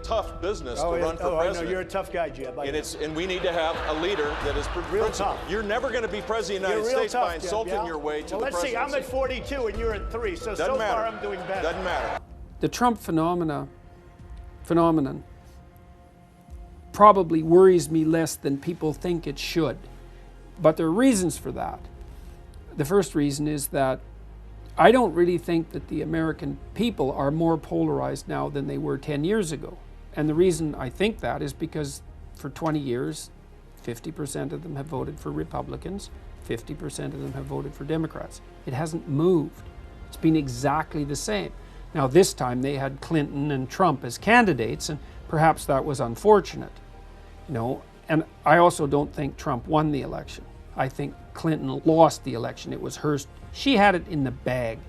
tough business to run for president. I know, you're a tough guy, Jeb. And we need to have a leader that is real tough. You're never going to be president of the United States by insulting your way to the presidency. Let's see, I'm at 42 and you're at 3, so far I'm doing better. Doesn't matter. The Trump phenomenon probably worries me less than people think it should. But there are reasons for that. The first reason is that I don't really think that the American people are more polarized now than they were 10 years ago. And the reason I think that is because for 20 years, 50% of them have voted for Republicans, 50% of them have voted for Democrats. It hasn't moved. It's been exactly the same. Now this time they had Clinton and Trump as candidates, and perhaps that was unfortunate. And I also don't think Trump won the election. I think Clinton lost the election. It was hers. She had it in the bag.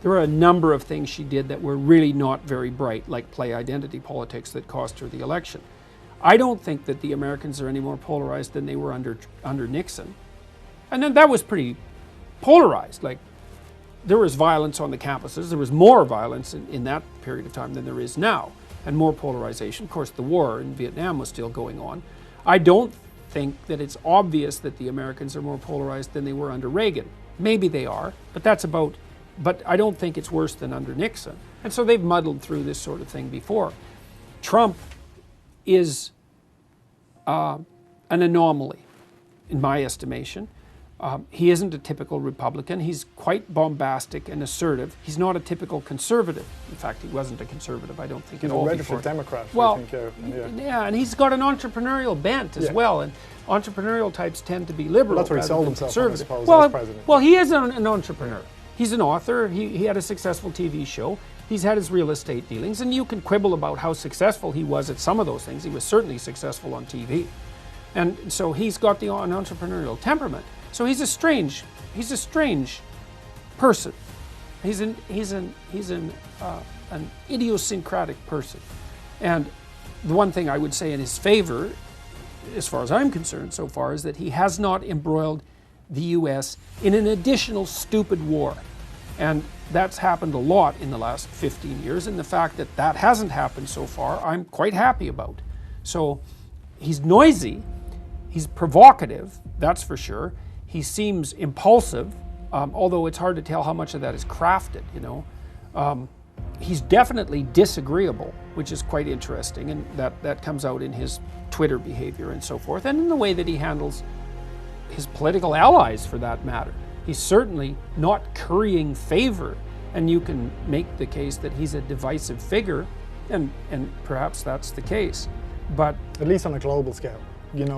There were a number of things she did that were really not very bright, like play identity politics, that cost her the election. I don't think that the Americans are any more polarized than they were under Nixon. And then that was pretty polarized. Like, there was violence on the campuses. There was more violence in that period of time than there is now, and more polarization. Of course, the war in Vietnam was still going on. I don't think that it's obvious that the Americans are more polarized than they were under Reagan. Maybe they are, but I don't think it's worse than under Nixon. And so they've muddled through this sort of thing before. Trump is an anomaly, in my estimation. He isn't a typical Republican. He's quite bombastic and assertive. He's not a typical conservative. In fact, he wasn't a conservative, I don't think, at all before. He's a registered Democrat. Well, yeah, and he's got an entrepreneurial bent as well. And entrepreneurial types tend to be liberal. Well, that's where he sold himself, I suppose, as president. Well, he is an entrepreneur. He's an author. He had a successful TV show. He's had his real estate dealings, and you can quibble about how successful he was at some of those things. He was certainly successful on TV. And so he's got an entrepreneurial temperament. So he's a strange person. He's an idiosyncratic person. And the one thing I would say in his favor, as far as I'm concerned so far, is that he has not embroiled the U.S. in an additional stupid war. And that's happened a lot in the last 15 years, and the fact that that hasn't happened so far, I'm quite happy about. So he's noisy, he's provocative, that's for sure. He seems impulsive, although it's hard to tell how much of that is crafted, He's definitely disagreeable, which is quite interesting, and that comes out in his Twitter behavior and so forth, and in the way that he handles his political allies, for that matter. He's certainly not currying favor, and you can make the case that he's a divisive figure, and perhaps that's the case. But at least on a global scale,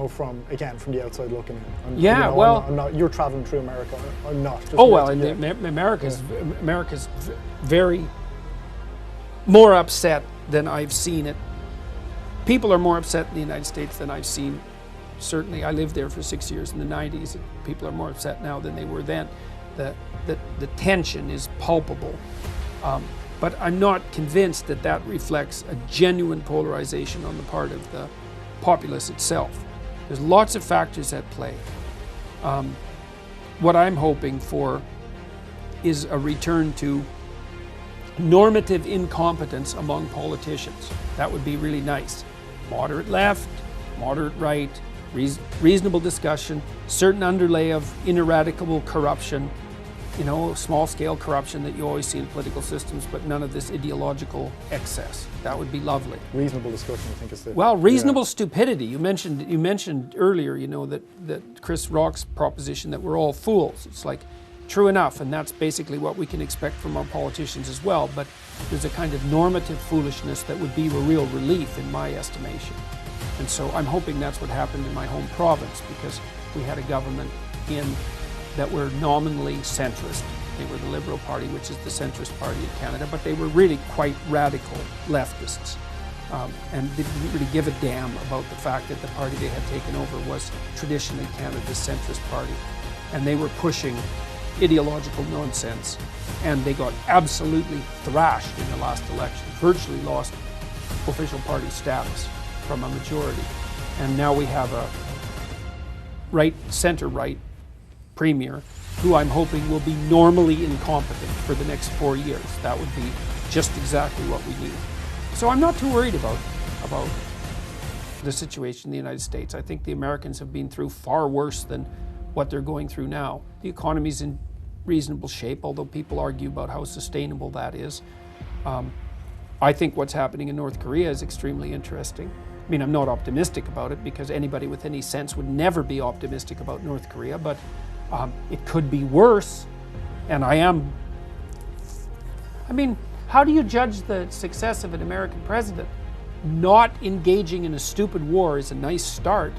from the outside looking in. You're traveling through America. I'm not. America's very more upset than I've seen it. People are more upset in the United States than I've seen. Certainly, I lived there for 6 years in the 90s, and people are more upset now than they were then. The tension is palpable. But I'm not convinced that that reflects a genuine polarization on the part of the populace itself. There's lots of factors at play. What I'm hoping for is a return to normative incompetence among politicians. That would be really nice. Moderate left, moderate right, reasonable discussion, certain underlay of ineradicable corruption, small-scale corruption that you always see in political systems, but none of this ideological excess. That would be lovely. Reasonable discussion, I think, is the... Well, reasonable stupidity. You mentioned earlier, that Chris Rock's proposition that we're all fools. It's like, true enough, and that's basically what we can expect from our politicians as well, but there's a kind of normative foolishness that would be a real relief in my estimation. And so I'm hoping that's what happened in my home province, because we had a government that were nominally centrist. They were the Liberal Party, which is the centrist party in Canada, but they were really quite radical leftists and didn't really give a damn about the fact that the party they had taken over was traditionally Canada's centrist party. And they were pushing ideological nonsense, and they got absolutely thrashed in the last election, virtually lost official party status from a majority. And now we have a center-right premier who I'm hoping will be normally incompetent for the next 4 years. That would be just exactly what we need. So I'm not too worried about about the situation in the United States. I think the Americans have been through far worse than what they're going through now. The economy's in reasonable shape, although people argue about how sustainable that is. I think what's happening in North Korea is extremely interesting. I mean, I'm not optimistic about it because anybody with any sense would never be optimistic about North Korea, but it could be worse. And I mean, how do you judge the success of an American president? Not engaging in a stupid war is a nice start.